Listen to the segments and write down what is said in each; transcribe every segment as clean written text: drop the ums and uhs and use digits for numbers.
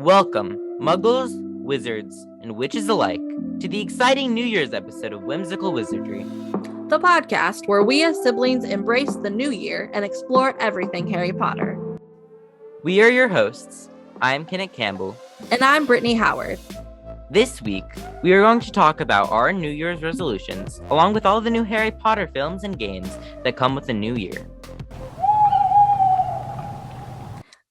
Welcome, muggles, wizards, and witches alike, to the exciting New Year's episode of Whimsical Wizardry. The podcast where we as siblings embrace the new year and explore everything Harry Potter. We are your hosts. I'm Kenneth Campbell. And I'm Brittany Howard. This week, we are going to talk about our New Year's resolutions, along with all the new Harry Potter films and games that come with the new year.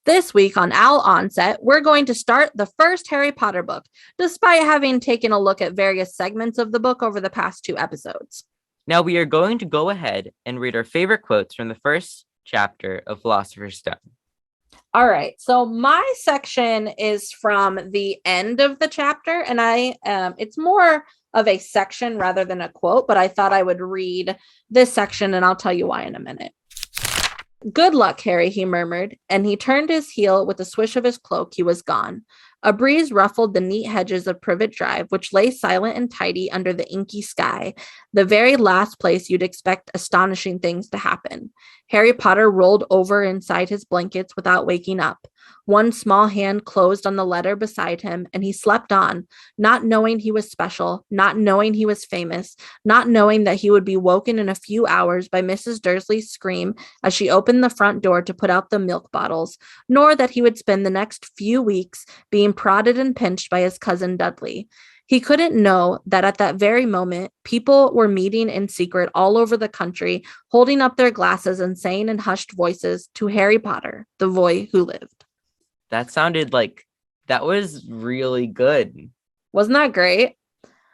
This week on Owl Onset, we're going to start the first Harry Potter book, despite having taken a look at various segments of the book over the past 2 episodes. Now we are going to go ahead and read our favorite quotes from the first chapter of Philosopher's Stone. All right, so my section is from the end of the chapter, and it's more of a section rather than a quote, but I thought I would read this section, and I'll tell you why in a minute. "Good luck, Harry," he murmured, and he turned his heel with a swish of his cloak. He was gone. A breeze ruffled the neat hedges of Privet Drive, which lay silent and tidy under the inky sky, the very last place you'd expect astonishing things to happen. Harry Potter rolled over inside his blankets without waking up. One small hand closed on the letter beside him, and he slept on, not knowing he was special, not knowing he was famous, not knowing that he would be woken in a few hours by Mrs. Dursley's scream as she opened the front door to put out the milk bottles, nor that he would spend the next few weeks being prodded and pinched by his cousin Dudley. He couldn't know that at that very moment, people were meeting in secret all over the country, holding up their glasses and saying in hushed voices, "To Harry Potter, the boy who lived." That sounded like that was really good. Wasn't that great?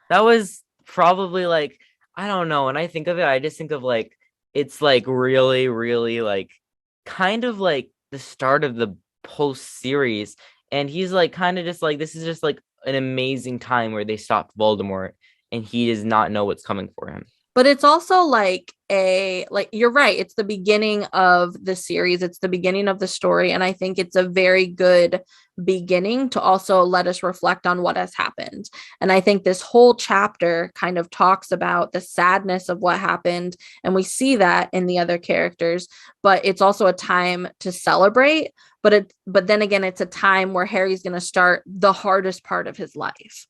That was probably like, I don't know. When I think of it, I just think of like, it's like really, really like kind of like the start of the post series. And he's like kind of just like, this is just like an amazing time where they stopped Voldemort and he does not know what's coming for him. But it's also like you're right. It's the beginning of the series. It's the beginning of the story. And I think it's a very good beginning to also let us reflect on what has happened. And I think this whole chapter kind of talks about the sadness of what happened. And we see that in the other characters, but it's also a time to celebrate. But then again, it's a time where Harry's going to start the hardest part of his life.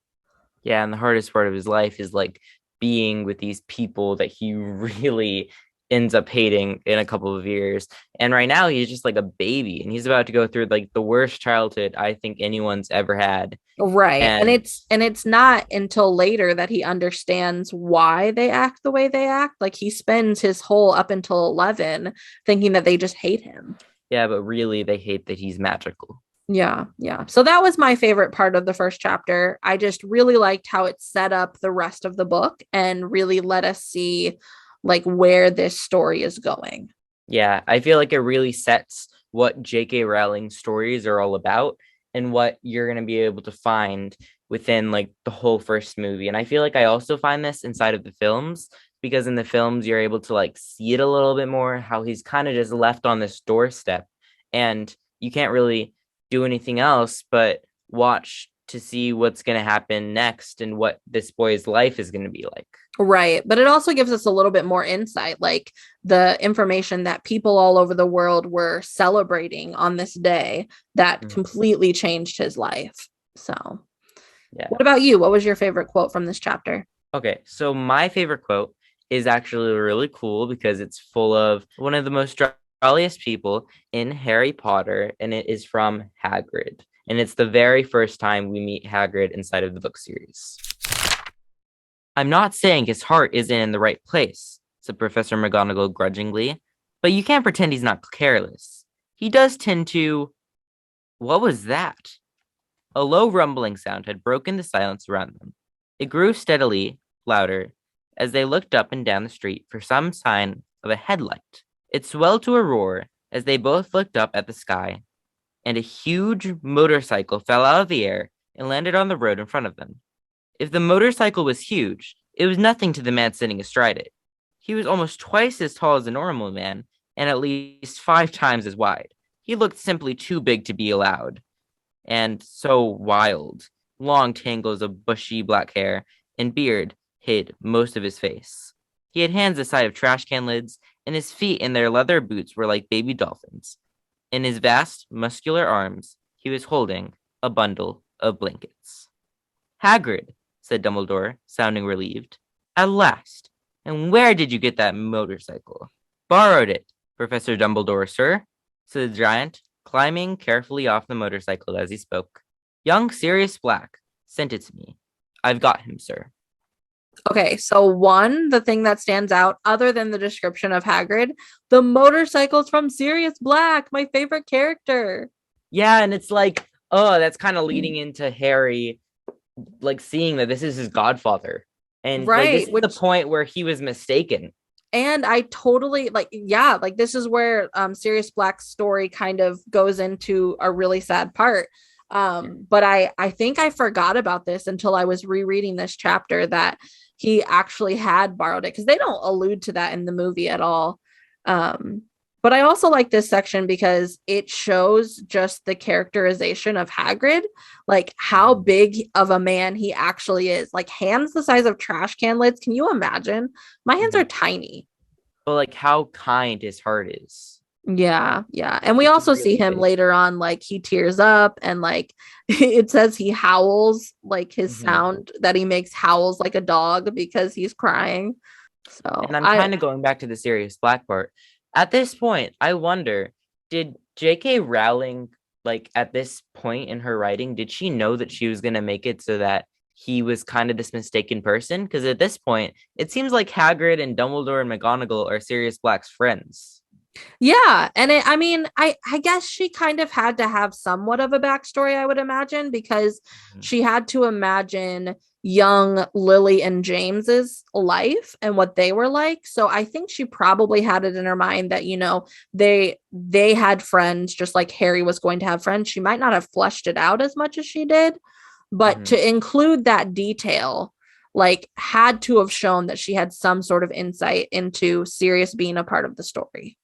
Yeah. And the hardest part of his life is like being with these people that he really ends up hating in a couple of years. And right now he's just like a baby and he's about to go through like the worst childhood I think anyone's ever had. Right. And it's not until later that he understands why they act the way they act. Like he spends his whole up until 11 thinking that they just hate him. Yeah, but really they hate that he's magical. Yeah. So that was my favorite part of the first chapter. I just really liked how it set up the rest of the book and really let us see like where this story is going. Yeah, I feel like it really sets what J.K. Rowling's stories are all about and what you're going to be able to find within like the whole first movie. And I feel like I also find this inside of the films because in the films you're able to like see it a little bit more, how he's kind of just left on this doorstep and you can't really do anything else but watch to see what's going to happen next and what this boy's life is going to be like. Right. But it also gives us a little bit more insight, like the information that people all over the world were celebrating on this day that completely changed his life. So, yeah. What about you? What was your favorite quote from this chapter? Okay, so my favorite quote is actually really cool because it's full of one of the most jolliest people in Harry Potter, and it is from Hagrid. And it's the very first time we meet Hagrid inside of the book series. "I'm not saying his heart isn't in the right place," said Professor McGonagall grudgingly, "but you can't pretend he's not careless. He does tend to..." What was that? A low rumbling sound had broken the silence around them. It grew steadily louder as they looked up and down the street for some sign of a headlight. It swelled to a roar as they both looked up at the sky, and a huge motorcycle fell out of the air and landed on the road in front of them. If the motorcycle was huge, it was nothing to the man sitting astride it. He was almost twice as tall as a normal man, and at least 5 times as wide. He looked simply too big to be allowed, and so wild. Long tangles of bushy black hair and beard hid most of his face. He had hands the size of trash can lids, and his feet in their leather boots were like baby dolphins. In his vast, muscular arms, he was holding a bundle of blankets. Hagrid, said Dumbledore, sounding relieved. At last. And where did you get that motorcycle? Borrowed it, Professor Dumbledore, sir, said the giant, climbing carefully off the motorcycle as he spoke. Young Sirius Black sent it to me. I've got him, sir. Okay, so the thing that stands out, other than the description of Hagrid, the motorcycles from Sirius Black, my favorite character. Yeah, and it's like, oh, that's kind of leading into Harry, like seeing that this is his godfather. And like this Right, is the which point where he was mistaken. and I totally like, yeah, like this is where Sirius Black's story kind of goes into a really sad part. But I think I forgot about this until I was rereading this chapter that he actually had borrowed it, because they don't allude to that in the movie at all. Um, but I also like this section because it shows just the characterization of Hagrid, like how big of a man he actually is. Like hands the size of trash can lids. Can you imagine? My hands are Mhm. tiny. But like how kind his heart is. Yeah, yeah. And we It's also see really him big. later on, like he tears up and like it says he howls, like his Mhm. sound that he makes howls like a dog because he's crying. So And I'm I kind of going back to the Sirius Black part. At this point, I wonder, did J.K. Rowling, like at this point in her writing, did she know that she was going to make it so that he was kind of this mistaken person? Because at this point, it seems like Hagrid and Dumbledore and McGonagall are Sirius Black's friends. yeah, and I mean, I guess she kind of had to have somewhat of a backstory, I would imagine, because Mhm. she had to imagine young Lily and James's life and what they were like. So I think she probably had it in her mind that, they had friends just like Harry was going to have friends. She might not have fleshed it out as much as she did, but Mhm. to include that detail like had to have shown that she had some sort of insight into Sirius being a part of the story.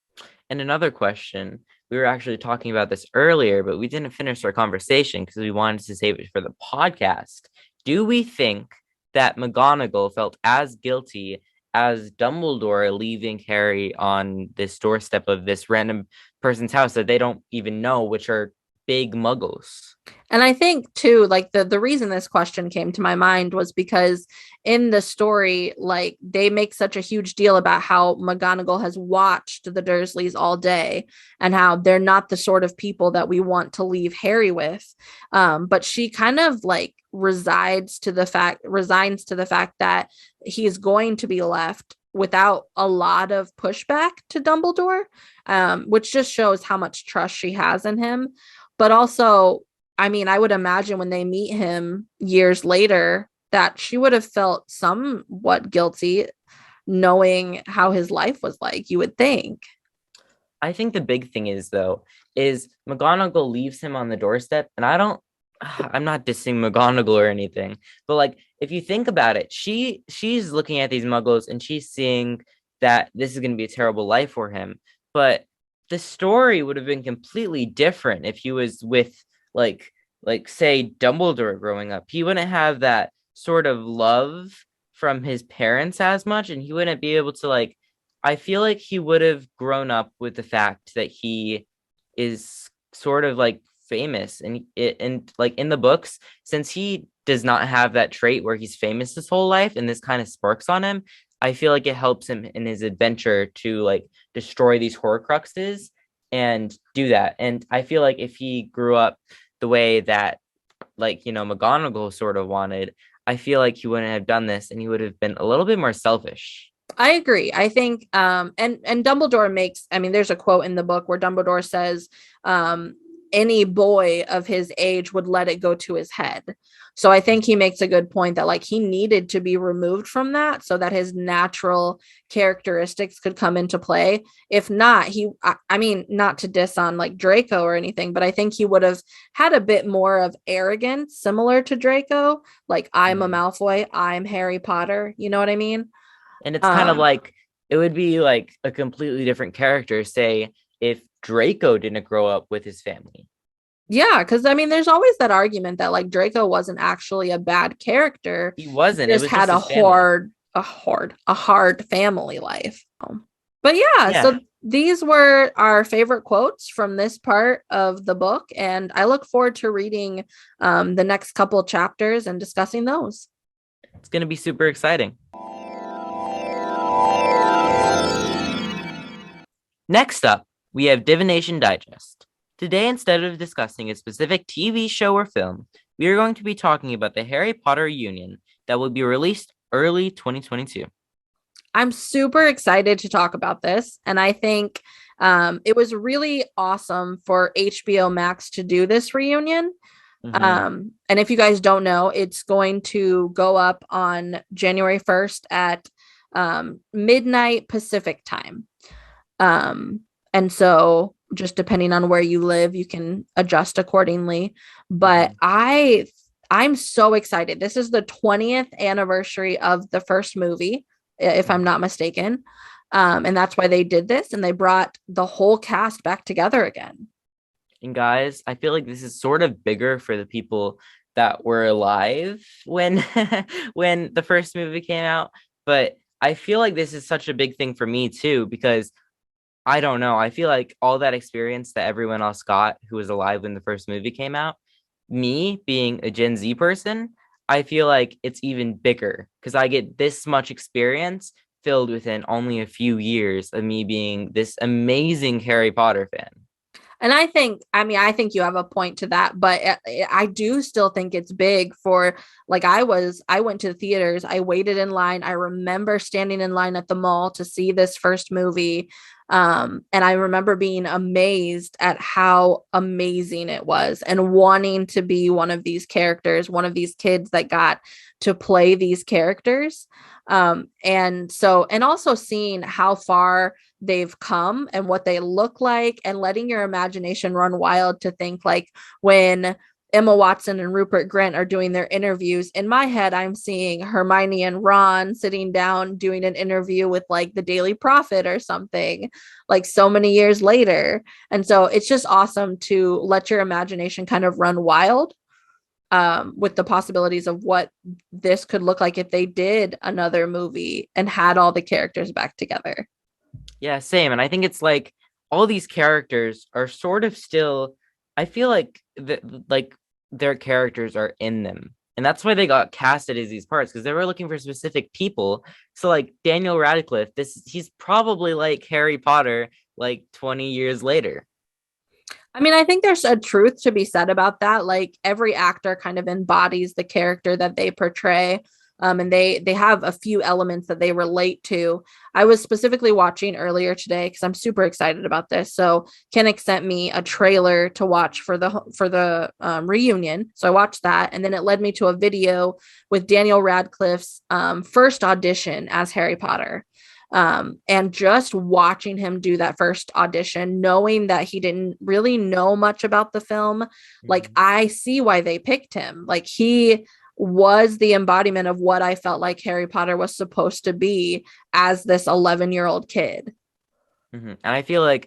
And another question, we were actually talking about this earlier, but we didn't finish our conversation because we wanted to save it for the podcast. Do we think that McGonagall felt as guilty as Dumbledore leaving Harry on this doorstep of this random person's house that they don't even know, which are big muggles? And I think too, like the reason this question came to my mind was because in the story, like they make such a huge deal about how McGonagall has watched the Dursleys all day and how they're not the sort of people that we want to leave Harry with. But she kind of like resigns to the fact that he's going to be left without a lot of pushback to Dumbledore, which just shows how much trust she has in him. But also, I mean, I would imagine when they meet him years later that she would have felt somewhat guilty knowing how his life was like, you would think. I think the big thing is though, is McGonagall leaves him on the doorstep, and I'm not dissing McGonagall or anything, but like if you think about it, she's looking at these muggles and she's seeing that this is gonna be a terrible life for him. But the story would have been completely different if he was with like say Dumbledore growing up. He wouldn't have that sort of love from his parents as much, and he wouldn't be able to like I feel like he would have grown up with the fact that he is sort of like famous and like in the books, since he does not have that trait where he's famous his whole life and this kind of sparks on him. I feel like it helps him in his adventure to like destroy these horcruxes and do that. And I feel like if he grew up the way that like McGonagall sort of wanted, I feel like he wouldn't have done this and he would have been a little bit more selfish. I agree. I think and Dumbledore makes, I mean, there's a quote in the book where Dumbledore says any boy of his age would let it go to his head. So I think he makes a good point that like he needed to be removed from that so that his natural characteristics could come into play. If not, I mean, not to diss on like Draco or anything, but I think he would have had a bit more of arrogance similar to Draco. Like I'm a Mhm. Malfoy, I'm Harry Potter. You know what I mean? And it's kind of Um, like it would be like a completely different character, say, if Draco didn't grow up with his family. yeah, because I mean, there's always that argument that like Draco wasn't actually a bad character. He He wasn't. It just was had just his family. a hard family life. But yeah, Yeah. so these were our favorite quotes from this part of the book, and I look forward to reading the next couple chapters and discussing those. It's going to be super exciting. Next up, we have Divination Digest. Today, instead of discussing a specific TV show or film, we are going to be talking about the Harry Potter reunion that will be released early 2022. I'm super excited to talk about this. And I think it was really awesome for HBO Max to do this reunion. Mm-hmm. And if you guys don't know, it's going to go up on January 1st at midnight Pacific time. And so just depending on where you live, you can adjust accordingly. But Mm-hmm. I'm so excited. This is the 20th anniversary of the first movie, if I'm not mistaken. And that's why they did this, and they brought the whole cast back together again. And guys, I feel like this is sort of bigger for the people that were alive when when the first movie came out, but I feel like this is such a big thing for me too because I don't know. I feel like all that experience that everyone else got who was alive when the first movie came out, me being a Gen Z person, I feel like it's even bigger because I get this much experience filled within only a few years of me being this amazing Harry Potter fan. And I think you have a point to that, but I do still think it's big for like I went to the theaters, I waited in line. I remember standing in line at the mall to see this first movie. And I remember being amazed at how amazing it was and wanting to be one of these characters, one of these kids that got to play these characters. And also seeing how far they've come and what they look like and letting your imagination run wild to think like when Emma Watson and Rupert Grint are doing their interviews. In my head, I'm seeing Hermione and Ron sitting down doing an interview with like the Daily Prophet or something like so many years later. And so it's just awesome to let your imagination kind of run wild with the possibilities of what this could look like if they did another movie and had all the characters back together. Yeah, same. And I think it's like all these characters are sort of still, I feel like their characters are in them. And that's why they got casted as these parts because they were looking for specific people. So like Daniel Radcliffe, he's probably like Harry Potter like 20 years later. I mean, I think there's a truth to be said about that. Like every actor kind of embodies the character that they portray. And they have a few elements that they relate to. I was specifically watching earlier today because I'm super excited about this. So Kennick sent me a trailer to watch for the reunion. So I watched that, and then it led me to a video with Daniel Radcliffe's first audition as Harry Potter. And just watching him do that first audition, knowing that he didn't really know much about the film, like Mhm. I see why they picked him. Like he was the embodiment of what I felt like Harry Potter was supposed to be as this 11-year-old kid. And I feel like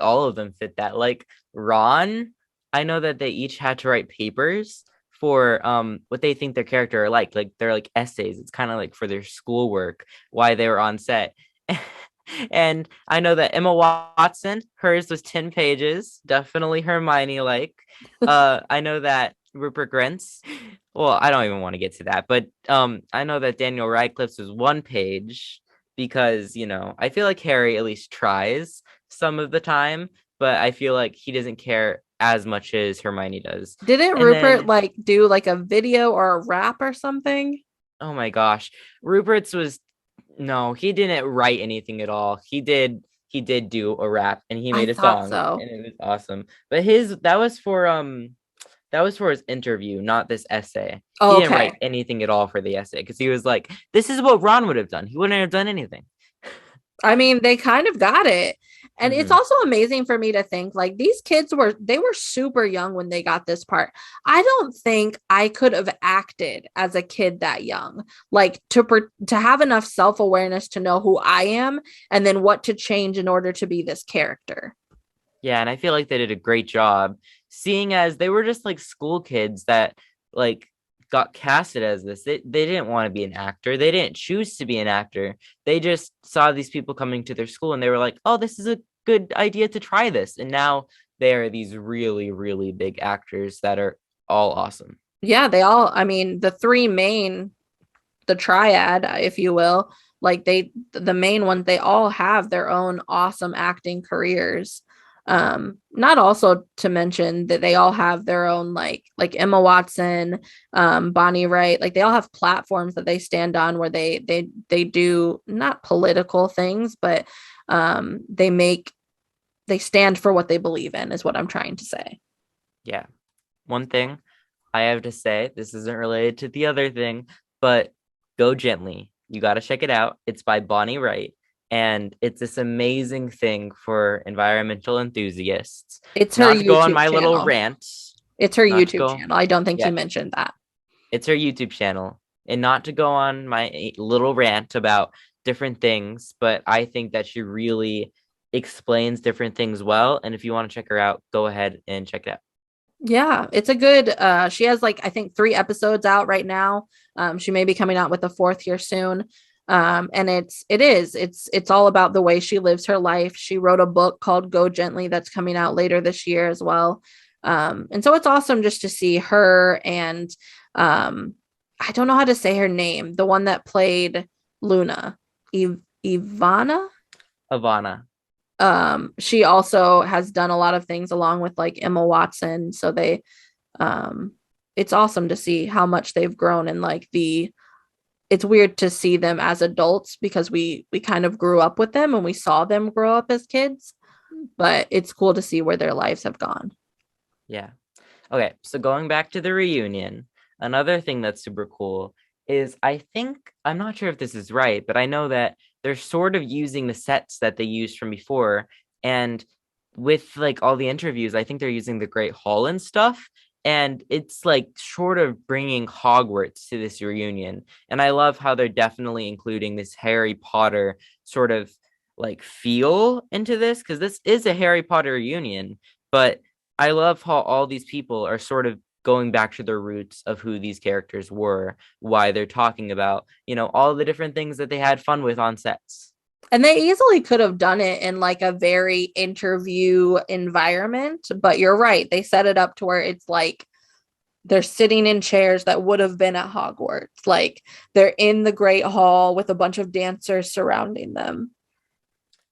all of them fit that. Like Ron, I know that they each had to write papers for what they think their character are like. Like they're like essays. It's kind of like for their schoolwork, why they were on set. And I know that Emma Watson, hers was 10 pages, definitely Hermione like. I know that Rupert Grint's, well, I don't even want to get to that, but I know that Daniel Radcliffe's was 1 page because, I feel like Harry at least tries some of the time, but I feel like he doesn't care as much as Hermione does. Didn't And Rupert then, like do like a video or a rap or something? oh my gosh, Rupert's was no, he didn't write anything at all. He did do a rap and he I made a thought song so. and it was awesome. But his that was for his interview, not this essay. He Oh, didn't write okay. anything at all for the essay because he was like, this is what Ron would have done. He wouldn't have done anything. I mean, they kind of got it. And it's Hmm. also amazing for me to think like these kids were super young when they got this part. I don't think I could have acted as a kid that young. Like to have enough self-awareness to know who I am and then what to change in order to be this character. Yeah, and I feel like they did a great job, seeing as they were just like school kids that like got casted as this. They didn't want to be an actor. They didn't choose to be an actor. They just saw these people coming to their school and they were like, oh, this is a good idea to try this. And now they are these really, really big actors that are all awesome. Yeah, they all, I mean, the three main, the triad, if you will, like the main ones, they all have their own awesome acting careers. Not also to mention that they all have their own like Emma Watson, Bonnie Wright, like they all have platforms that they stand on where they do not political things, but they stand for what they believe in, is what I'm trying to say. Yeah. One thing I have to say, this isn't related to the other thing, but Go Gently. You got to check it out. It's by Bonnie Wright, and it's this amazing thing for environmental enthusiasts. It's her Not to go on YouTube my little channel. rant, It's her not to YouTube go, channel. I don't think yeah, you mentioned that. it's her YouTube channel, and not to go on my little rant about different things, but I think that she really explains different things well. And if you want to check her out, go ahead and check it out. Yeah, it's a good she has like I think 3 episodes out right now. She may be coming out with a fourth here soon. And it's all about the way she lives her life. She wrote a book called Go Gently that's coming out later this year as well. And so it's awesome just to see her and I don't know how to say her name, the one that played Luna, Ivana. Ivana. She also has done a lot of things along with like Emma Watson. So um, it's awesome to see how much they've grown and like it's weird to see them as adults because we kind of grew up with them and we saw them grow up as kids, but it's cool to see where their lives have gone. Yeah. Okay, so going back to the reunion, another thing that's super cool is I think I'm not sure if this is right, but I know that they're sort of using the sets that they used from before. And with like all the interviews, I think they're using the Great Hall and stuff. And it's like sort of bringing Hogwarts to this reunion. And I love how they're definitely including this Harry Potter sort of like feel into this because this is a Harry Potter reunion. But I love how all these people are sort of going back to their roots of who these characters were, why they're talking about, all the different things that they had fun with on sets. And they easily could have done it in like a very interview environment, but you're right. They set it up to where it's like they're sitting in chairs that would have been at Hogwarts. Like they're in the Great Hall with a bunch of dancers surrounding them.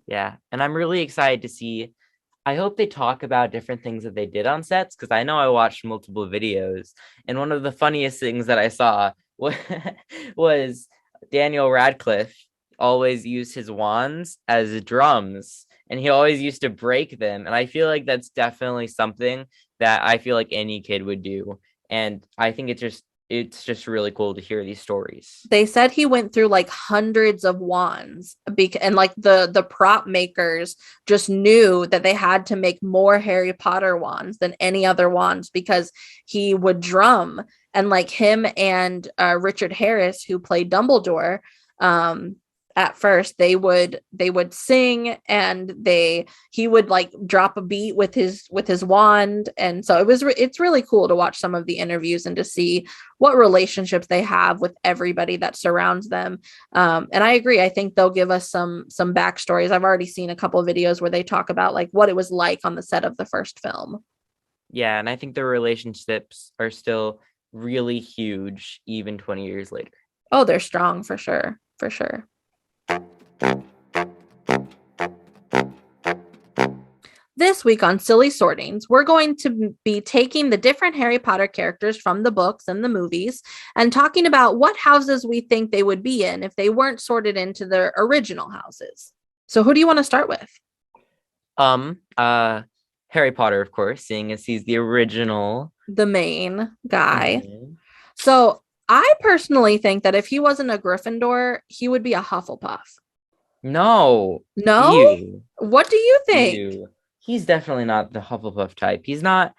Yeah. And I'm really excited to see. I hope they talk about different things that they did on sets because I know I watched multiple videos. And one of the funniest things that I saw was Daniel Radcliffe always used his wands as drums and he always used to break them. And I feel like that's definitely something that I feel like any kid would do. And I think it's just really cool to hear these stories. They said he went through like hundreds of wands and like the prop makers just knew that they had to make more Harry Potter wands than any other wands because he would drum and like him and Richard Harris who played Dumbledore at first they would sing and he would like drop a beat with his wand, and so it's really cool to watch some of the interviews and to see what relationships they have with everybody that surrounds them. And I agree, I think they'll give us some backstories. I've already seen a couple of videos where they talk about like what it was like on the set of the first film. Yeah, and I think their relationships are still really huge even 20 years later. Oh, they're strong for sure, for sure. This week on Silly Sortings, we're going to be taking the different Harry Potter characters from the books and the movies and talking about what houses we think they would be in if they weren't sorted into their original houses. So who do you want to start with? Harry Potter, of course, seeing as he's the original. The main guy. Mhm. So I personally think that if he wasn't a Gryffindor, he would be a Hufflepuff. No. No? Ew. What do you think? Ew. He's definitely not the Hufflepuff type. He's not,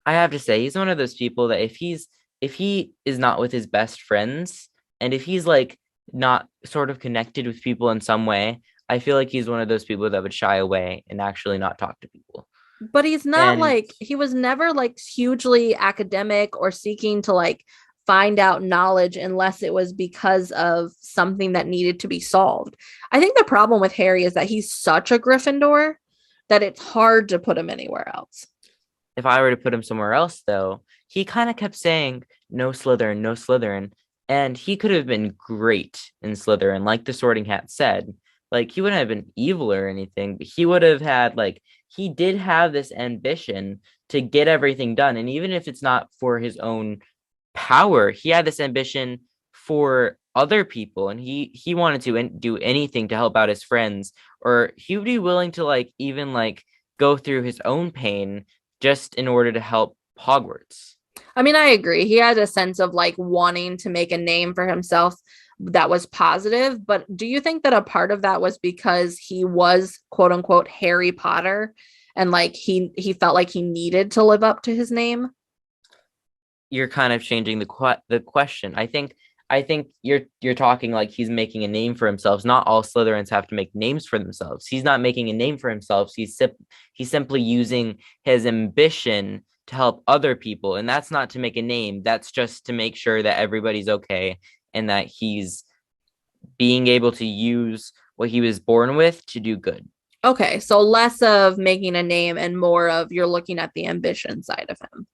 I have to say, he's one of those people that if he is not with his best friends, and if he's like not sort of connected with people in some way, I feel like he's one of those people that would shy away and actually not talk to people. But he's not And like, he was never like hugely academic or seeking to like find out knowledge unless it was because of something that needed to be solved. I think the problem with Harry is that he's such a Gryffindor that it's hard to put him anywhere else. If I were to put him somewhere else, though, he kind of kept saying, no Slytherin, no Slytherin. And he could have been great in Slytherin, like the Sorting Hat said. Like, he wouldn't have been evil or anything, but he would have had, like, he did have this ambition to get everything done. And even if it's not for his own power, he had this ambition for other people. And he wanted to do anything to help out his friends, or he would be willing to, like, even, like, go through his own pain just in order to help Hogwarts. I mean, I agree. He had a sense of like wanting to make a name for himself that was positive. But do you think that a part of that was because he was quote unquote Harry Potter and like he felt like he needed to live up to his name? You're kind of changing the question. I think you're talking like he's making a name for himself. Not all Slytherins have to make names for themselves. He's not making a name for himself. He's simply using his ambition to help other people, and that's not to make a name. That's just to make sure that everybody's okay and that he's being able to use what he was born with to do good. Okay, so less of making a name and more of you're looking at the ambition side of him.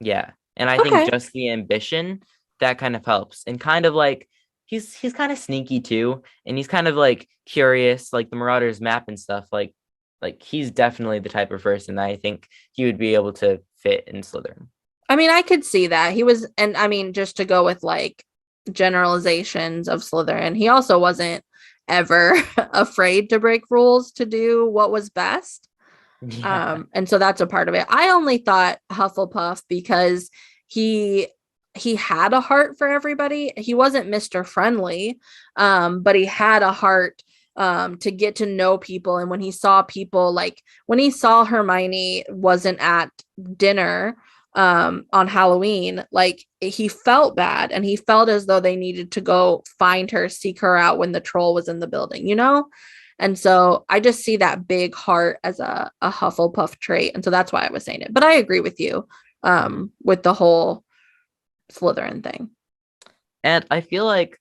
Yeah. And I think Okay. just the ambition that kind of helps. And kind of like he's kind of sneaky too. And he's kind of like curious, like the Marauders map and stuff. Like he's definitely the type of person that I think he would be able to fit in Slytherin. I mean, I could see that. He was, and I mean, just to go with like generalizations of Slytherin, he also wasn't ever afraid to break rules to do what was best. Yeah. And so that's a part of it. I only thought Hufflepuff because he he had a heart for everybody. He wasn't Mr. Friendly, but he had a heart to get to know people. And when he saw people, like when he saw Hermione wasn't at dinner on Halloween, like he felt bad and he felt as though they needed to go find her, seek her out when the troll was in the building, you know? And so I just see that big heart as a Hufflepuff trait. And so that's why I was saying it. But I agree with you with the whole Slytherin thing. And I feel like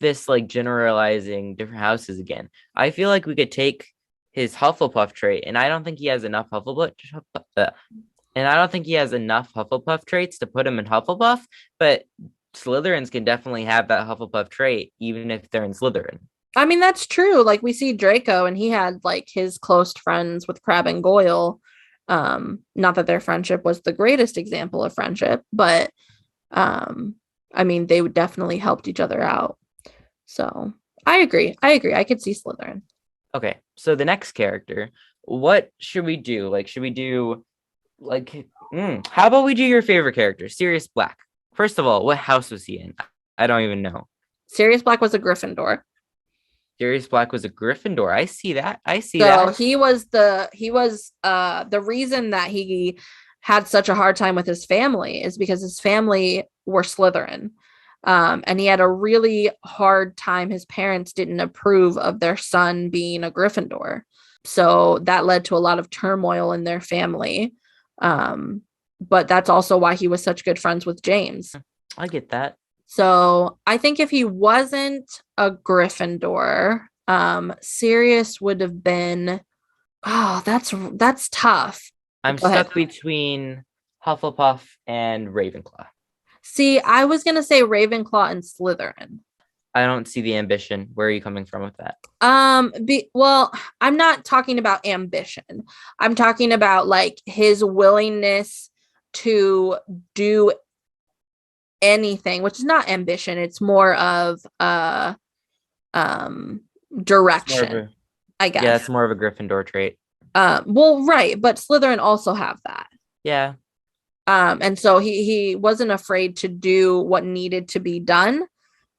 this like generalizing different houses again. I feel like we could take his Hufflepuff trait, and I don't think he has enough and I don't think he has enough Hufflepuff traits to put him in Hufflepuff, but Slytherins can definitely have that Hufflepuff trait even if they're in Slytherin. I mean, that's true. Like we see Draco and he had like his close friends with Crab and Goyle. Not that their friendship was the greatest example of friendship, but I mean, they would definitely helped each other out. So I agree. I agree. I could see Slytherin. Okay, so the next character, what should we do? Like, should we do like how about we do your favorite character, Sirius Black? First of all, what house was he in? I don't even know. Sirius Black was a Gryffindor. Sirius Black was a Gryffindor. I see that. I see So that. he was the reason that he had such a hard time with his family is because his family were Slytherin. And he had a really hard time. His parents didn't approve of their son being a Gryffindor. So that led to a lot of turmoil in their family. But that's also why he was such good friends with James. I get that. So I think if he wasn't a Gryffindor, Sirius would have been. Oh, that's tough. I'm Go ahead. stuck between Hufflepuff and Ravenclaw. See, I was gonna say Ravenclaw and Slytherin. I don't see the ambition. Where are you coming from with that? Well, I'm not talking about ambition. I'm talking about like his willingness to do anything, which is not ambition. It's more of um It's more of direction, a I yeah, guess. it's more of a Gryffindor trait. Well, right, but Slytherin also have that. Yeah. And so he wasn't afraid to do what needed to be done.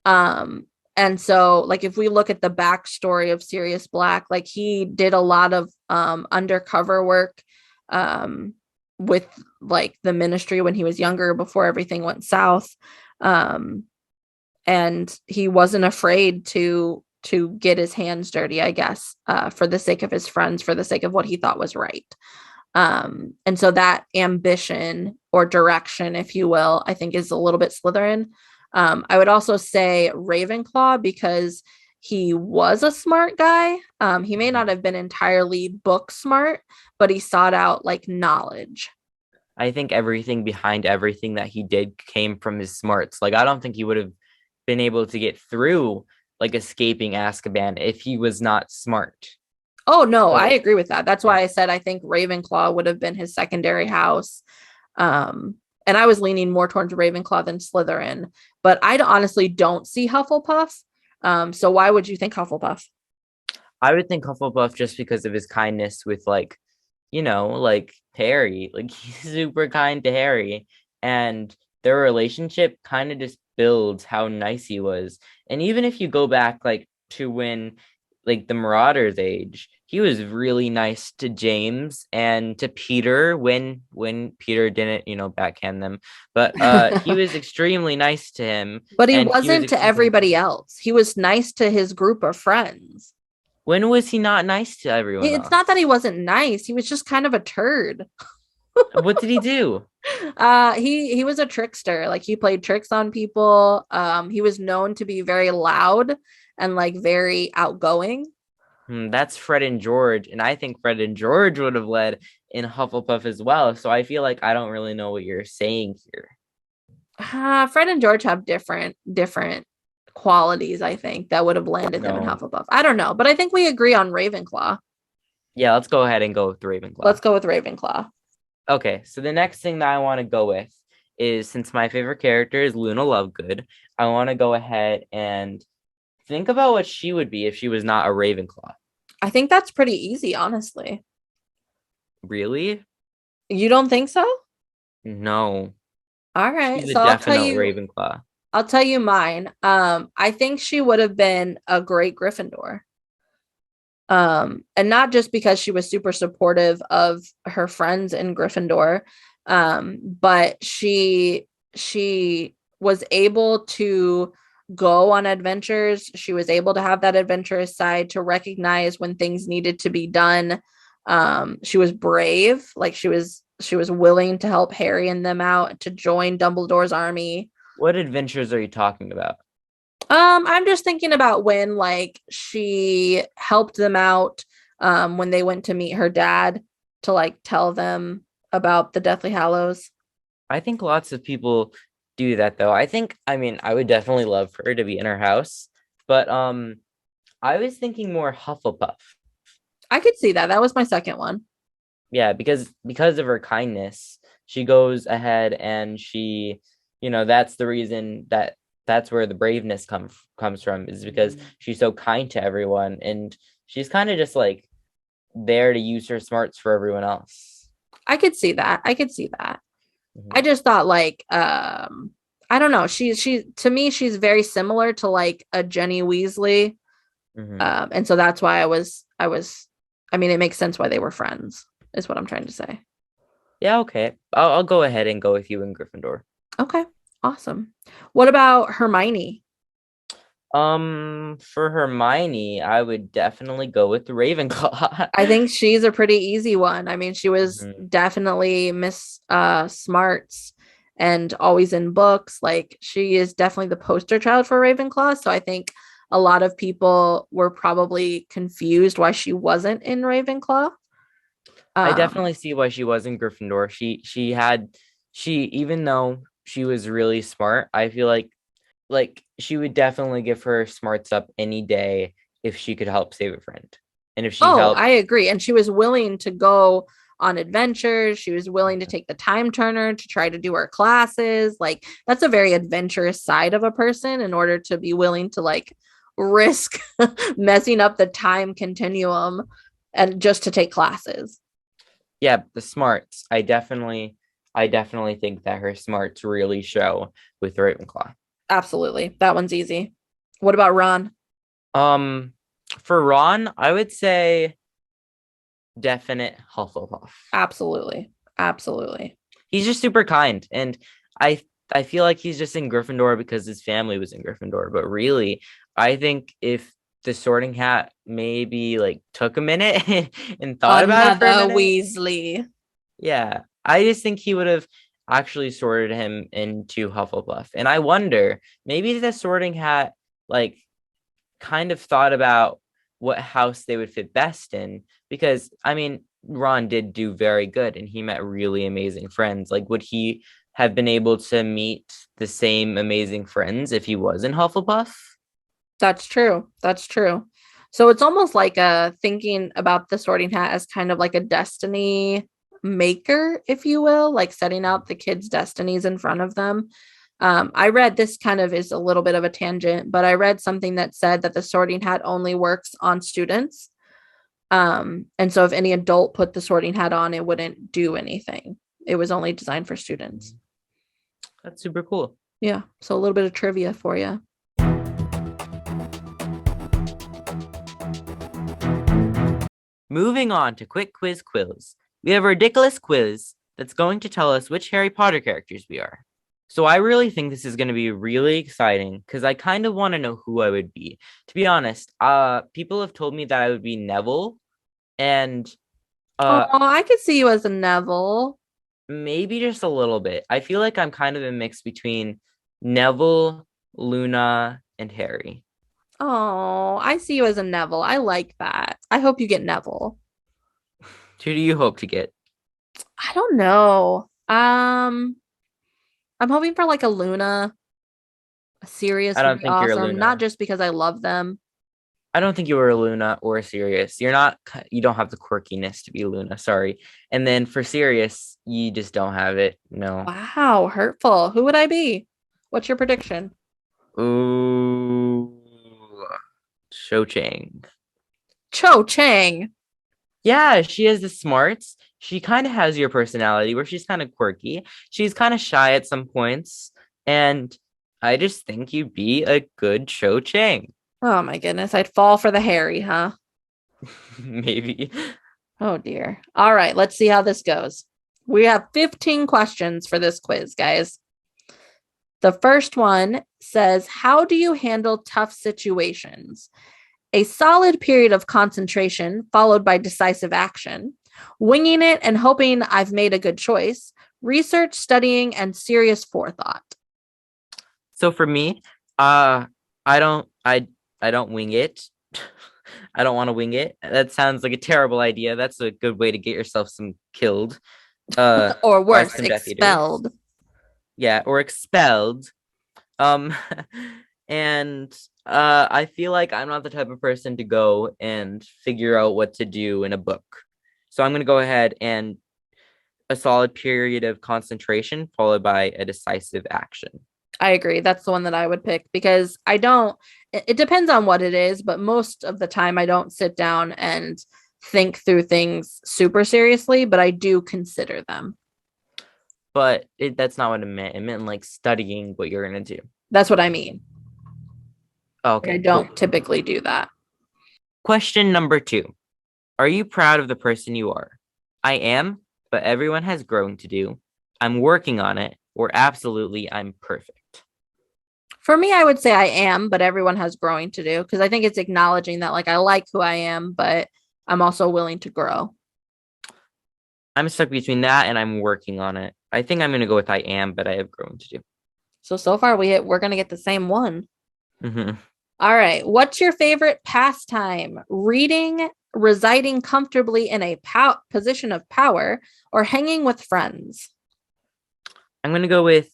And so like if we look at the backstory of Sirius Black, like he did a lot of undercover work with like the ministry when he was younger before everything went south. Um, and he wasn't afraid to get his hands dirty, I guess, for the sake of his friends, for the sake of what he thought was right. And so that ambition or direction, if you will, I think is a little bit Slytherin. I would also say Ravenclaw because he was a smart guy. He may not Mhm. have been entirely book smart, but he sought out like knowledge. I think everything behind everything that he did came from his smarts. Like, I don't think he would have been able to get through like escaping Azkaban if he was not smart. Oh no, I So, agree with that. That's yeah. why I said I think Ravenclaw would have been his secondary house. Um, and I was leaning more towards Ravenclaw than Slytherin, but I honestly don't see Hufflepuff. So why would you think Hufflepuff? I would think Hufflepuff just because of his kindness with like, like Harry. Like he's super kind to Harry. And their relationship kind of just builds how nice he was. And even if you go back like to when like the Marauders age, he was really nice to James and to Peter when Peter didn't, backhand them. But he was extremely nice to him But he and he was wasn't to extremely nice to everybody Harry. else. He was nice to his group of friends. When was he not nice to everyone It's not that he else? wasn't nice. He was just kind of a turd. What did he do? He was a trickster. Like he played tricks on people. He was known to be very loud and like very outgoing. That's Fred and George, and I think Fred and George would have led in Hufflepuff as well. So I feel like I don't really know what you're saying here. Fred and George have different qualities, I think, that would have landed them in No. Hufflepuff. I don't know, but I think we agree on Ravenclaw. Yeah, let's go ahead and go with Ravenclaw. Let's go with Ravenclaw. Okay, so the next thing that I want to go with is since my favorite character is Luna Lovegood, I want to go ahead and think about what she would be if she was not a Ravenclaw. I think that's pretty easy, honestly. Really? You don't think so? No. All right. She's a So definite Ravenclaw. I'll tell you mine. I think she would have been a great Gryffindor. And not just because she was super supportive of her friends in Gryffindor, but she was able to go on adventures. She was able to have that adventurous side to recognize when things needed to be done. She was brave, like she was willing to help Harry and them out to join Dumbledore's army. What adventures are you talking about? I'm just thinking about when like she helped them out when they went to meet her dad to like tell them about the Deathly Hallows. I think lots of people do that though. I mean, I would definitely love for her to be in her house, but I was thinking more Hufflepuff. I could see that. That was my second one. Yeah, because of her kindness, she goes ahead and that's the reason that's where the braveness comes from is because she's so kind to everyone and she's kind of just like there to use her smarts for everyone else. I could see that. I could see that. I Mhm, just thought like I don't know. She to me she's very similar to like a Jenny Weasley. mhm. And so that's why I mean it makes sense why they were friends is what I'm trying to say. Yeah, okay. I'll go ahead and go with you in Gryffindor. Okay. Awesome. What about Hermione? For Hermione, I would definitely go with the Ravenclaw. I think she's a pretty easy one. I mean, she was Mhm. definitely Miss Smarts and always in books. Like she is definitely the poster child for Ravenclaw. So I think a lot of people were probably confused why she wasn't in Ravenclaw. I Um, definitely see why she was in Gryffindor. She even though she was really smart, I feel like she would definitely give her smarts up any day if she could help save a friend. And if she oh, helped, I agree. And she was willing to go on adventures. She was willing to take the time turner to try to do her classes. Like that's a very adventurous side of a person in order to be willing to like risk messing up the time continuum and just to take classes. yeah, the smarts. I definitely think that her smarts really show with Ravenclaw. Absolutely. That one's easy. What about Ron? Um, for Ron, I would say definite Hufflepuff. Absolutely. Absolutely. He's just super kind, and I feel like he's just in Gryffindor because his family was in Gryffindor. But really, I think if the Sorting Hat maybe like took a minute and thought about it for a Another minute, Weasley. Yeah, I just think he would have actually sorted him into Hufflepuff. And I wonder, maybe the Sorting Hat like kind of thought about what house they would fit best in because I mean, Ron did do very good and he met really amazing friends. Like, would he have been able to meet the same amazing friends if he was in Hufflepuff? That's true. That's true. So it's almost like thinking about the sorting hat as kind of like a destiny maker, if you will, like setting out the kids' destinies in front of them. I read this kind of is a little bit of a tangent, but I read something that said that the sorting hat only works on students. And so if any adult put the sorting hat on, it wouldn't do anything. It was only designed for students. That's super cool. Yeah. So a little bit of trivia for you. Moving on to quick quiz. We have a ridiculous quiz that's going to tell us which Harry Potter characters we are. So I really think this is going to be really exciting because I kind of want to know who I would be. To be honest, people have told me that I would be Neville and Oh, uh I could see you as a Neville. maybe just a little bit. I feel like I'm kind of a mix between Neville, Luna, and Harry. Oh, I see you as a Neville. I like that. I hope you get Neville. Who do you hope to get? I don't know. I'm hoping for like a Luna. A Sirius I would don't be think you're a awesome. Not Luna. just because I love them. I don't think you were a Luna or a Sirius. You're not, you don't have the quirkiness to be Luna. Sorry. And then for Sirius, you just don't have it. No. Wow, hurtful. Who would I be? What's your prediction? Ooh. Cho Chang. Cho Chang. Yeah, she has the smarts. She kind of has your personality where she's kind of quirky. She's kind of shy at some points. And I just think you'd be a good Cho Chang. Oh my goodness, I'd fall for the Harry, huh? Maybe. Oh dear. All right, let's see how this goes. We have 15 questions for this quiz, guys. The first one says, how do you handle tough situations? A solid period of concentration followed by decisive action, winging it and hoping I've made a good choice, research, studying, and serious forethought. So for me, uh, I don't, I don't wing it. I don't want to wing it. That sounds like a terrible idea. That's a good way to get yourself some killed, Or by worse, some Death Eaters. expelled. Yeah, or expelled. Um, and I feel like I'm not the type of person to go and figure out what to do in a book. So I'm gonna go ahead and a solid period of concentration followed by a decisive action. I agree. That's the one that I would pick because I don't, it depends on what it is, but most of the time I don't sit down and think through things super seriously, but I do consider them. But that's not what it meant. It meant like studying what you're gonna do. That's what I mean. I Okay, cool. don't typically do that. Question number 2. Are you proud of the person you are? I am, but everyone has growing to do. I'm working on it, or absolutely I'm perfect. For me, I would say I am, but everyone has growing to do because I think it's acknowledging that like I like who I am, but I'm also willing to grow. I'm stuck between that and I'm working on it. I think I'm gonna go with I am, but I have growing to do. So far we're gonna get the same one. Hmm. All right. What's your favorite pastime? Reading, residing comfortably in a position of power, or hanging with friends? I'm gonna go with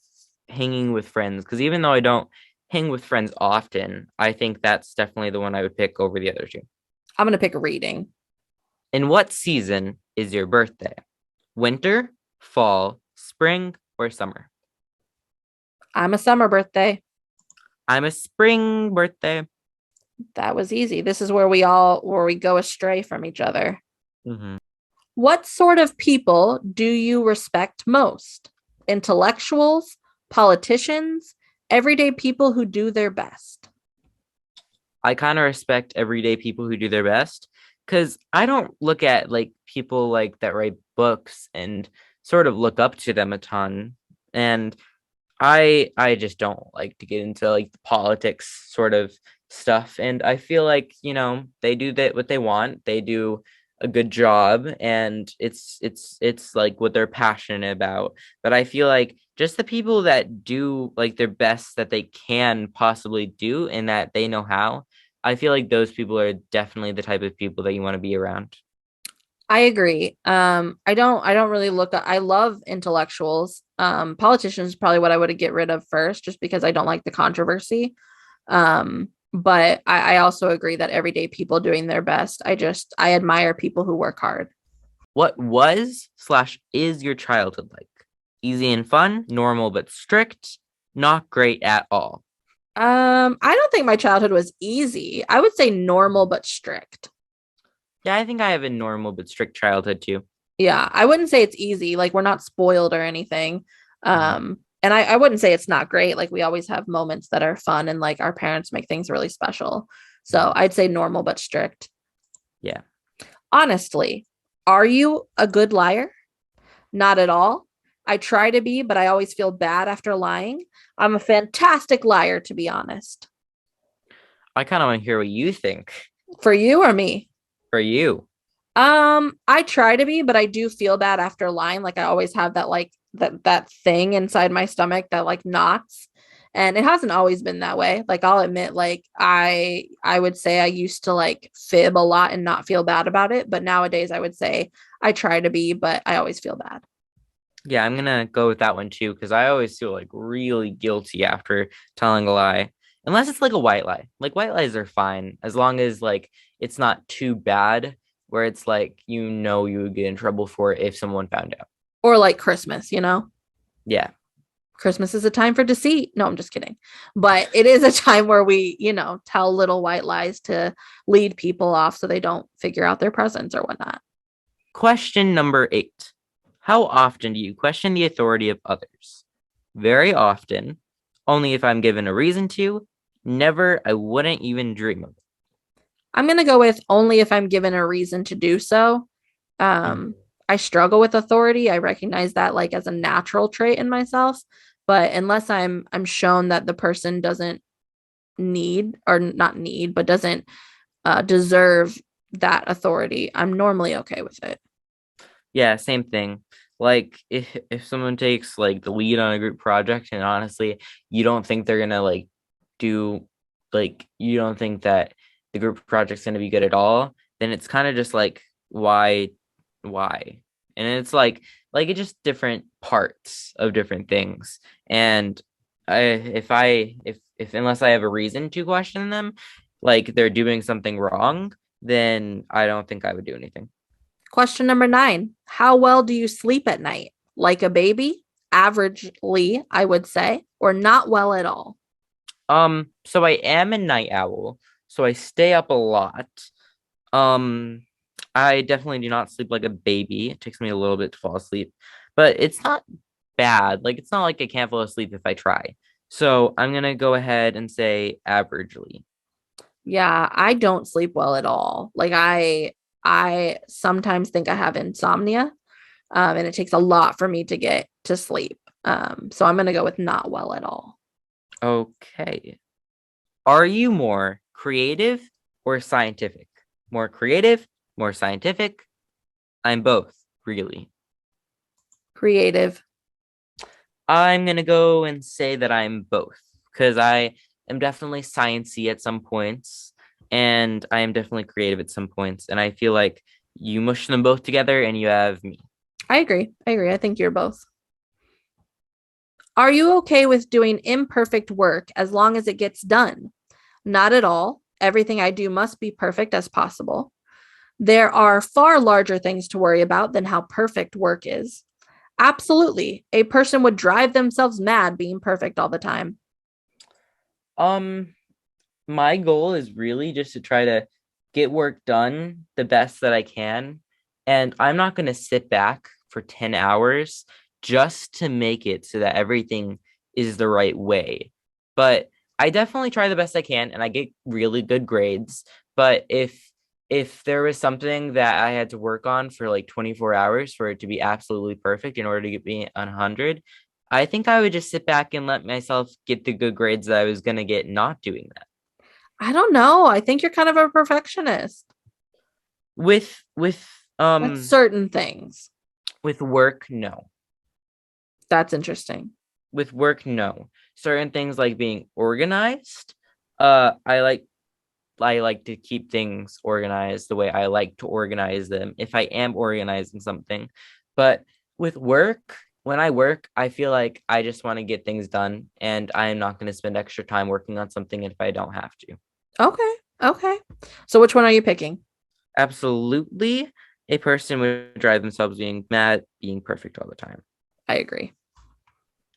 hanging with friends because even though I don't hang with friends often, I think that's definitely the one I would pick over the other two. I'm going to pick reading. In what season is your birthday? Winter, fall, spring, or summer? I'm a summer birthday. I'm a spring birthday. That was easy. This is where we go astray from each other. Hmm. What sort of people do you respect most? Intellectuals, politicians, everyday people who do their best. I kind of respect everyday people who do their best because I don't look at like people like that write books and sort of look up to them a ton. And I just don't like to get into like the politics sort of stuff. And I feel like, they do that what they want. They do a good job and it's like what they're passionate about. But I feel like just the people that do like their best that they can possibly do and that they know how, I feel like those people are definitely the type of people that you want to be around. I agree. I don't really I love intellectuals. Politicians is probably what I would get rid of first, just because I don't like the controversy. But I also agree that everyday people doing their best. I admire people who work hard. What was slash is your childhood like? Easy and fun, normal but strict, not great at all. I don't think my childhood was easy. I would say normal but strict. Yeah, I think I have a normal but strict childhood too. Yeah, I wouldn't say it's easy. Like we're not spoiled or anything. Mhm. And I wouldn't say it's not great. Like we always have moments that are fun and like our parents make things really special. So I'd say normal but strict. Yeah. Honestly, are you a good liar? Not at all. I try to be, but I always feel bad after lying. I'm a fantastic liar, to be honest. I kind of want to hear what you think For you or me? for you. I try to be, but I do feel bad after lying. Like I always have that like that thing inside my stomach that like knots. And it hasn't always been that way. Like I'll admit, like I would say I used to like fib a lot and not feel bad about it. But nowadays I would say I try to be, but I always feel bad. Yeah, I'm gonna go with that one too, because I always feel like really guilty after telling a lie. Unless it's like a white lie. Like white lies are fine as long as like it's not too bad where it's like you would get in trouble for it if someone found out. Or like Christmas, you know? Yeah. Christmas is a time for deceit. No, I'm just kidding. But it is a time where we, tell little white lies to lead people off so they don't figure out their presents or whatnot. Question number 8. How often do you question the authority of others? Very often, only if I'm given a reason to. Never, I wouldn't even dream of I'm going to go with only if I'm given a reason to do so. it. I struggle with authority. I recognize that like as a natural trait in myself, but unless I'm shown that the person doesn't need or not need, but doesn't deserve that authority, I'm normally okay with it. Yeah, same thing. Like if someone takes like the lead on a group project and honestly, you don't think they're gonna like do like you don't think that the group project's gonna be good at all, then it's kind of just like why? And it's like it's just different parts of different things. And if unless I have a reason to question them, like they're doing something wrong, then I don't think I would do anything. Question number 9. How well do you sleep at night? Like a baby? Averagely, I would say, or not well at all. So I am a night owl, so I stay up a lot. Um, I definitely do not sleep like a baby. It takes me a little bit to fall asleep, but it's not bad. Like it's not like I can't fall asleep if I try. So I'm gonna go ahead and say averagely. Yeah, I don't sleep well at all. Like I sometimes think I have insomnia, and it takes a lot for me to get to sleep. So I'm gonna go with not well at all. Okay. Are you more creative or scientific? More creative, more scientific? I'm both, really. Creative. I'm gonna go and say that I'm both because I am definitely sciencey at some points, and I am definitely creative at some points, and I feel like you mush them both together, and you have me. I agree. I agree. I think you're both. Are you okay with doing imperfect work as long as it gets done? Not at all. Everything I do must be perfect as possible. There are far larger things to worry about than how perfect work is. Absolutely. A person would drive themselves mad being perfect all the time. Um, my goal is really just to try to get work done the best that I can, and I'm not gonna sit back for 10 hours just to make it so that everything is the right way. But I definitely try the best I can and I get really good grades. But if there was something that I had to work on for like 24 hours for it to be absolutely perfect in order to get me 100, I think I would just sit back and let myself get the good grades that I was gonna get not doing that. I don't know. I think you're kind of a perfectionist. With That's certain things. with work, no. That's interesting. With work, no. Certain things like being organized, I like to keep things organized the way I like to organize them if I am organizing something. But with work, when I work, I feel like I just want to get things done and I am not going to spend extra time working on something if I don't have to. Okay. Okay. So which one are you picking? Absolutely, a person would drive themselves being mad, being perfect all the time. I agree.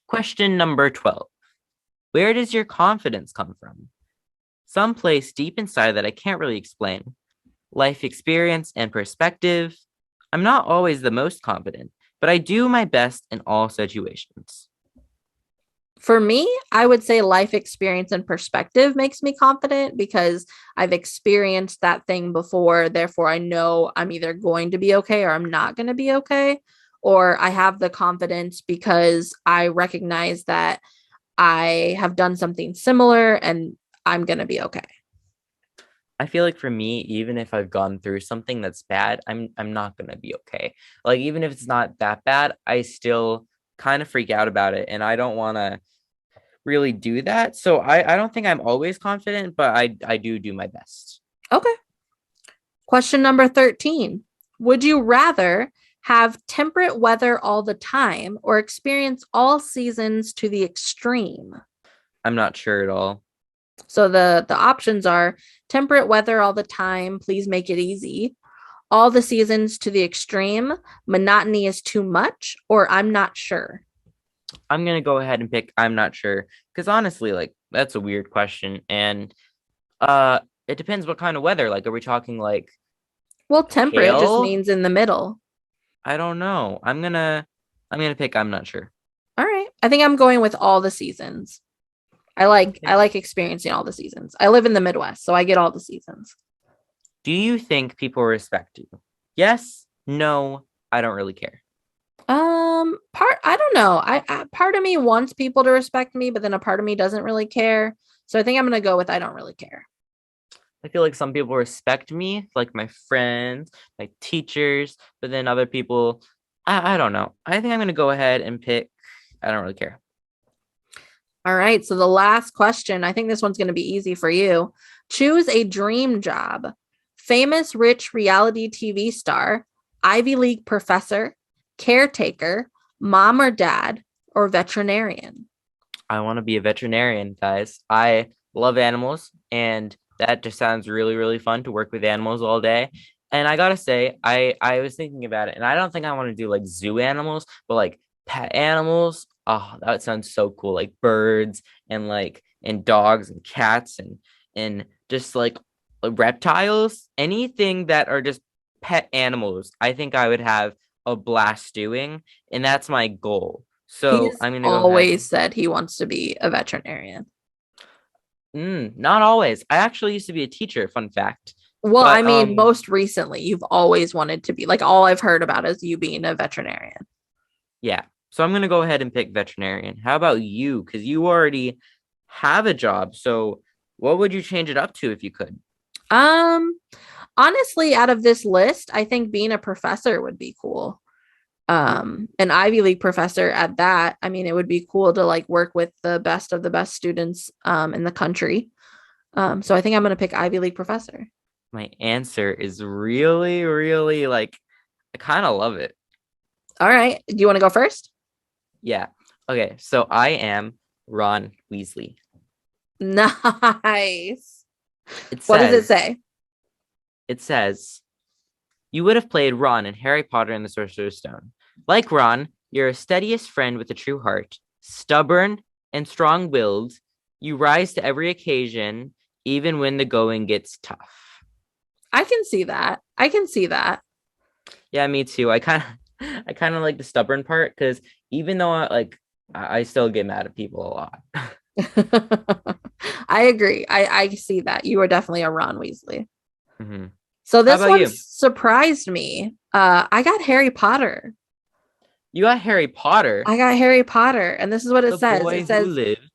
Question number 12. Where does your confidence come from? Some place deep inside that I can't really explain. Life experience and perspective. I'm not always the most confident, but I do my best in all situations. For me, I would say life experience and perspective makes me confident because I've experienced that thing before. Therefore, I know I'm either going to be okay or I'm not going to be okay. Or I have the confidence because I recognize that I have done something similar and I'm going to be okay. I feel like for me, even if I've gone through something that's bad, I'm not gonna be okay. Like even if it's not that bad, I still kind of freak out about it, and I don't want to really do that. So I don't think I'm always confident, but I do my best. Okay. Question number 13. Would you rather have temperate weather all the time or experience all seasons to the extreme? I'm not sure at all. So the options are temperate weather all the time, please make it easy. All the seasons to the extreme, monotony is too much, or I'm not sure. I'm gonna go ahead and pick I'm not sure because honestly, like that's a weird question, and it depends what kind of weather. Like, are we talking like Well, temperate just hail? means in the middle. I don't know. I'm gonna pick I'm not sure. All right. I think I'm going with all the seasons. I Okay. like experiencing all the seasons. I live in the Midwest, so I get all the seasons. Do you think people respect you? Yes, no, I don't really care. Part I don't know. I part of me wants people to respect me, but then a part of me doesn't really care. So I think I'm gonna go with I don't really care. I feel like some people respect me, like my friends, my teachers, but then other people, I don't know. I think I'm gonna go ahead and pick I don't really care. All right. So the last question, I think this one's gonna be easy for you. Choose a dream job. Famous rich reality TV star, Ivy League professor, caretaker, mom or dad, or veterinarian. I want to be a veterinarian, guys. I love animals, and that just sounds really, really fun to work with animals all day. And I gotta say, I was thinking about it, and I don't think I want to do like zoo animals, but like pet animals. Oh, that sounds so cool. Like birds and dogs and cats and just like reptiles, anything that are just pet animals. I think I would have a blast doing, and that's my goal. So He's I'm gonna go ahead. always said he wants to be a veterinarian. Not always. I actually used to be a teacher, fun fact. Well, I But mean, most recently, you've always wanted to be like all I've heard about is you being a veterinarian. yeah. So I'm gonna go ahead and pick veterinarian. How about you? Because you already have a job. So what would you change it up to if you could? Um, Honestly, out of this list, I think being a professor would be cool. An Ivy League professor at that. I mean, it would be cool to like work with the best of the best students in the country. So I think I'm gonna pick Ivy League professor. My answer is really, really like I kind of love it. All right. Do you want to go first? Yeah. Okay. So I am Ron Weasley. Nice. It What does it says, say? it says, you would have played Ron in Harry Potter and the Sorcerer's Stone. Like Ron, you're a steadiest friend with a true heart, stubborn and strong willed. You rise to every occasion, even when the going gets tough. I can see that. I can see that. Yeah, me too. I kind of like the stubborn part because even though I still get mad at people a lot. I agree. I see that. You are definitely a Ron Weasley. hmm So How this about one you? surprised me. I got Harry Potter. You got Harry Potter, I got Harry Potter, and this is what it the says. boy It who says lived.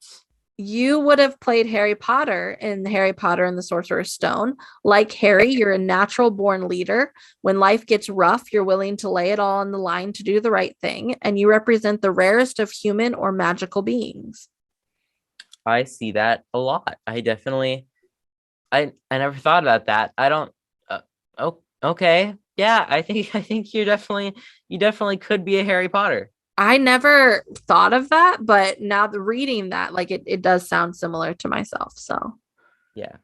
You would have played Harry Potter in Harry Potter and the Sorcerer's Stone. Like Harry, you're a natural born leader. When life gets rough, you're willing to lay it all on the line to do the right thing, and you represent the rarest of human or magical beings. I see that a lot. I never thought about that. I don't. Oh, okay. Yeah, I think you definitely could be a Harry Potter. I never thought of that, but now the reading that, like it does sound similar to myself. So Yeah,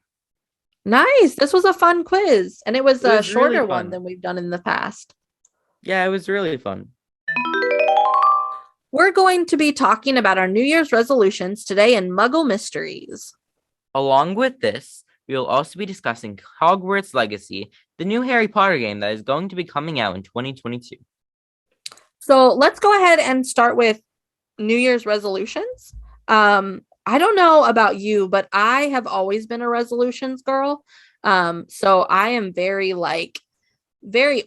nice. This was a fun quiz, and it was it a was really shorter one fun. than we've done in the past. Yeah, it was really fun. We're going to be talking about our New Year's resolutions today in Muggle Mysteries. Along with this, we will also be discussing Hogwarts Legacy, the new Harry Potter game that is going to be coming out in 2022. So let's go ahead and start with New Year's resolutions. I don't know about you, but I have always been a resolutions girl. So I am very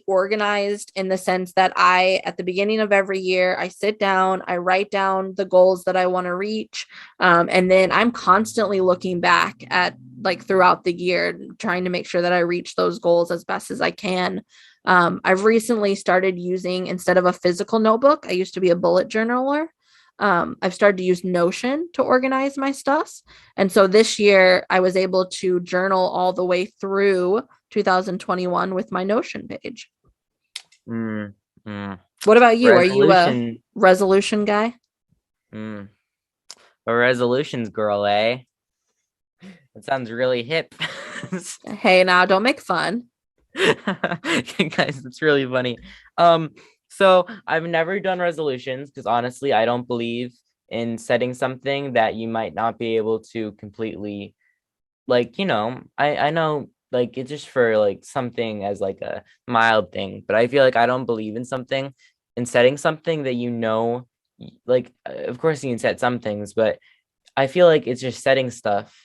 organized in the sense that at the beginning of every year, I sit down, I write down the goals that I want to reach. And then I'm constantly looking back at like throughout the year, trying to make sure that I reach those goals as best as I can. I've recently started using, instead of a physical notebook, I used to be a bullet journaler. I've started to use Notion to organize my stuff. And so this year I was able to journal all the way through 2021 with my Notion page. Mm, mm. What about you? Are you a Resolution. resolution guy? Mm. A resolutions girl, eh? That sounds really hip. Hey, now don't make fun. Guys, it's really funny. Um, so I've never done resolutions because honestly, I don't believe in setting something that you might not be able to completely like, I know like it's just for like something as like a mild thing, but I feel like I don't believe in something in setting something that like of course you can set some things, but I feel like it's just setting stuff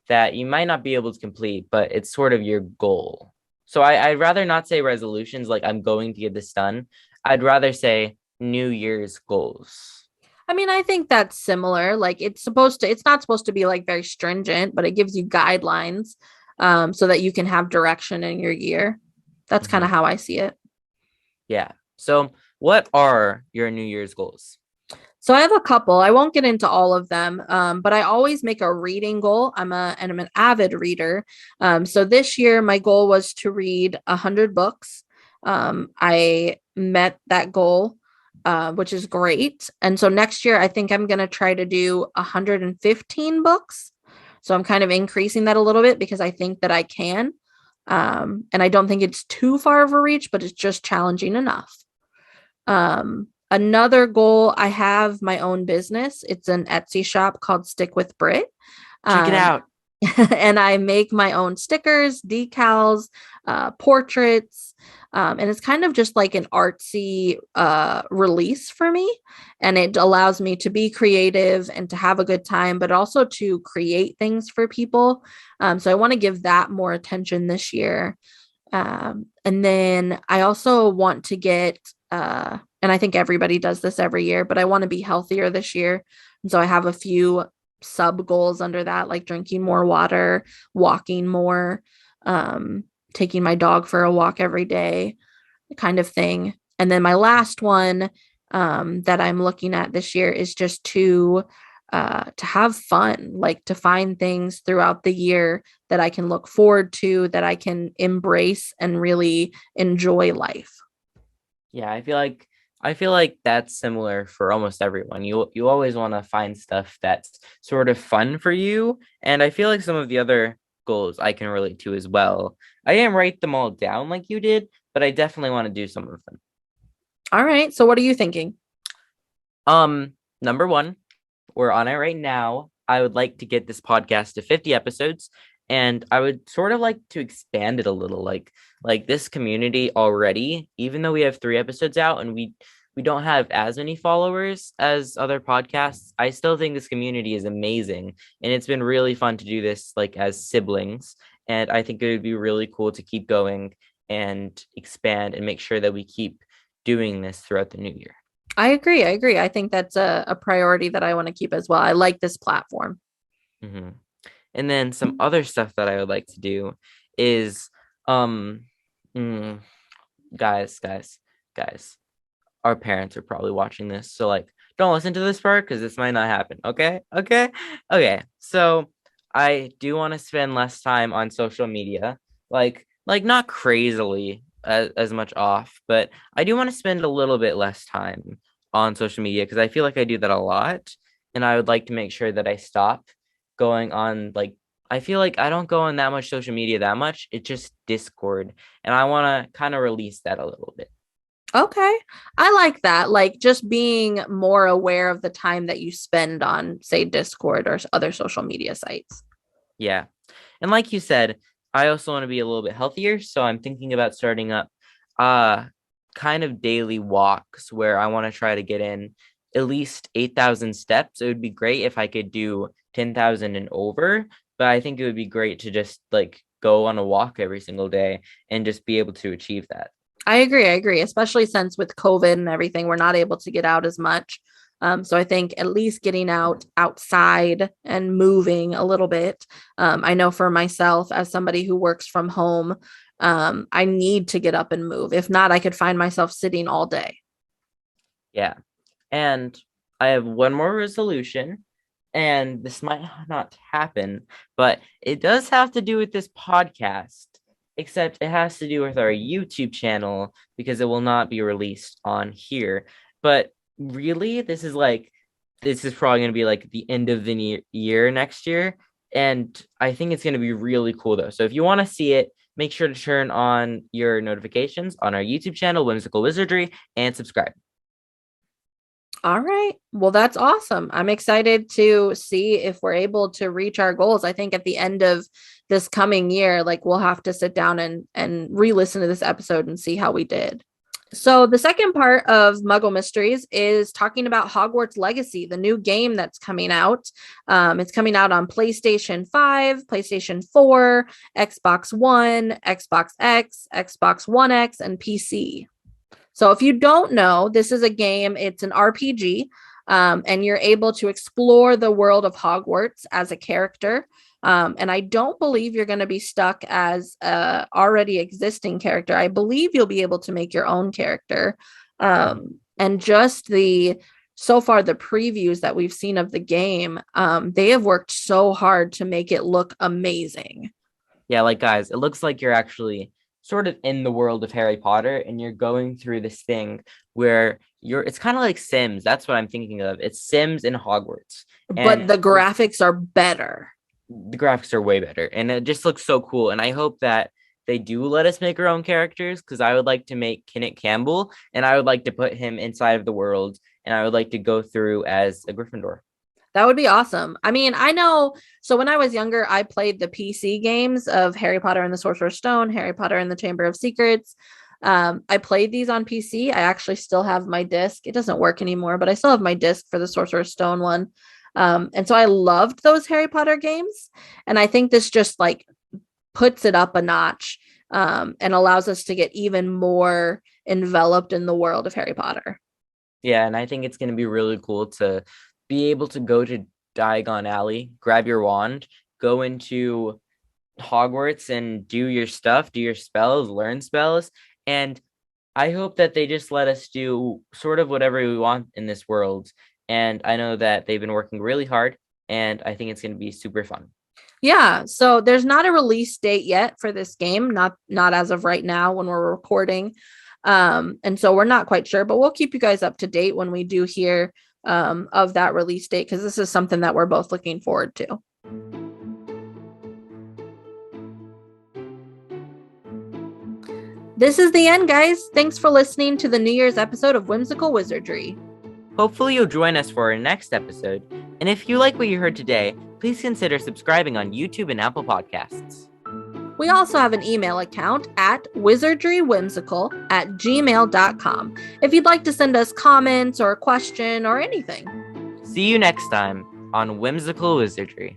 that you might not be able to complete, but it's sort of your goal. So I'd rather not say resolutions like I'm going to get this done. I'd rather say New Year's goals. I mean, I think that's similar. Like it's not supposed to be like very stringent, but it gives you guidelines so that you can have direction in your year. That's kind of Mhm. how I see it. Yeah. So what are your New Year's goals? So I have a couple. I won't get into all of them, but I always make a reading goal. I'm an avid reader. So this year my goal was to read 100 books. I met that goal, which is great. And so next year I think I'm going to try to do 115 books. So I'm kind of increasing that a little bit because I think that I can. And I don't think it's too far of a reach, but it's just challenging enough. Another goal, I have my own business. It's an Etsy shop called Stick with Brit. Check it Um, out. and I make my own stickers, decals, portraits. And it's kind of just like an artsy release for me. And it allows me to be creative and to have a good time, but also to create things for people. So I want to give that more attention this year. And then I also want to get, and I think everybody does this every year, but I want to be healthier this year. And so I have a few sub goals under that, like drinking more water, walking more, um, taking my dog for a walk every day, kind of thing. And then my last one that I'm looking at this year is just to have fun, like to find things throughout the year that I can look forward to, that I can embrace and really enjoy life. Yeah, I feel like that's similar for almost everyone. You always want to find stuff that's sort of fun for you, and I feel like some of the other goals I can relate to as well. I didn't write them all down like you did, but I definitely want to do some of them. All right. So what are you thinking? Number one, we're on it right now. I would like to get this podcast to 50 episodes, and I would sort of like to expand it a little. Like this community already, even though we have 3 episodes out and we don't have as many followers as other podcasts, I still think this community is amazing, and it's been really fun to do this like as siblings. And I think it would be really cool to keep going and expand and make sure that we keep doing this throughout the new year. I agree. I agree. I think that's a priority that I want to keep as well. I like this platform. hmm And then some other stuff that I would like to do is, um, mm, guys, our parents are probably watching this, so like, don't listen to this part because this might not happen. Okay. So I do want to spend less time on social media, like not crazily as much off, but I do want to spend a little bit less time on social media because I feel like I do that a lot, and I would like to make sure that I stop going on like. I feel like I don't go on that much social media that much. It's just Discord, and I want to kind of release that a little bit. Okay. I like that. Like just being more aware of the time that you spend on, say, Discord or other social media sites. Yeah. And like you said, I also want to be a little bit healthier, so I'm thinking about starting up uh kind of daily walks where I want to try to get in at least 8,000 steps. It would be great if I could do 10,000 and over, but I think it would be great to just like go on a walk every single day and just be able to achieve that. I agree. I agree. Especially since with COVID and everything, we're not able to get out as much. So I think at least getting out outside and moving a little bit. I know for myself, as somebody who works from home, I need to get up and move. If not, I could find myself sitting all day. Yeah. And I have one more resolution, and this might not happen, but it does have to do with this podcast, except it has to do with our YouTube channel because it will not be released on here. But really, this is probably going to be like the end of the year next year. And I think it's going to be really cool, though. So if you want to see it, make sure to turn on your notifications on our YouTube channel, Whimsical Wizardry, and subscribe. All right. Well, that's awesome. I'm excited to see if we're able to reach our goals. I think at the end of this coming year, like we'll have to sit down and re-listen to this episode and see how we did. So the second part of Muggle Mysteries is talking about Hogwarts Legacy, the new game that's coming out. It's coming out on PlayStation 5, PlayStation 4, Xbox One, Xbox X, Xbox One X, and PC. So if you don't know, this is a game, it's an RPG, and you're able to explore the world of Hogwarts as a character. And I don't believe you're going to be stuck as a already existing character. I believe you'll be able to make your own character. And just so far, the previews that we've seen of the game, they have worked so hard to make it look amazing. Yeah, like guys, it looks like you're actually sort of in the world of Harry Potter and you're going through this thing where it's kind of like Sims. That's what I'm thinking of. It's Sims in Hogwarts. But And the graphics are better. the graphics are way better and it just looks so cool. And I hope that they do let us make our own characters because I would like to make Kenneth Campbell and I would like to put him inside of the world and I would like to go through as a Gryffindor. That would be awesome. I mean, I know. So when I was younger, I played the PC games of Harry Potter and the Sorcerer's Stone, Harry Potter and the Chamber of Secrets. I played these on PC. I actually still have my disc. It doesn't work anymore, but I still have my disc for the Sorcerer's Stone one. And so I loved those Harry Potter games. And I think this just like puts it up a notch, and allows us to get even more enveloped in the world of Harry Potter. Yeah, and I think it's going to be really cool to be able to go to Diagon Alley, grab your wand, go into Hogwarts and do your stuff, do your spells, learn spells. And I hope that they just let us do sort of whatever we want in this world. And I know that they've been working really hard, and I think it's going to be super fun. Yeah, so there's not a release date yet for this game, not as of right now when we're recording. And so we're not quite sure, but we'll keep you guys up to date when we do hear of that release date because this is something that we're both looking forward to. This is the end, guys. Thanks for listening to the New Year's episode of Whimsical Wizardry. Hopefully you'll join us for our next episode. And if you like what you heard today, please consider subscribing on YouTube and Apple Podcasts. We also have an email account at wizardrywhimsical@gmail.com if you'd like to send us comments or a question or anything. See you next time on Whimsical Wizardry.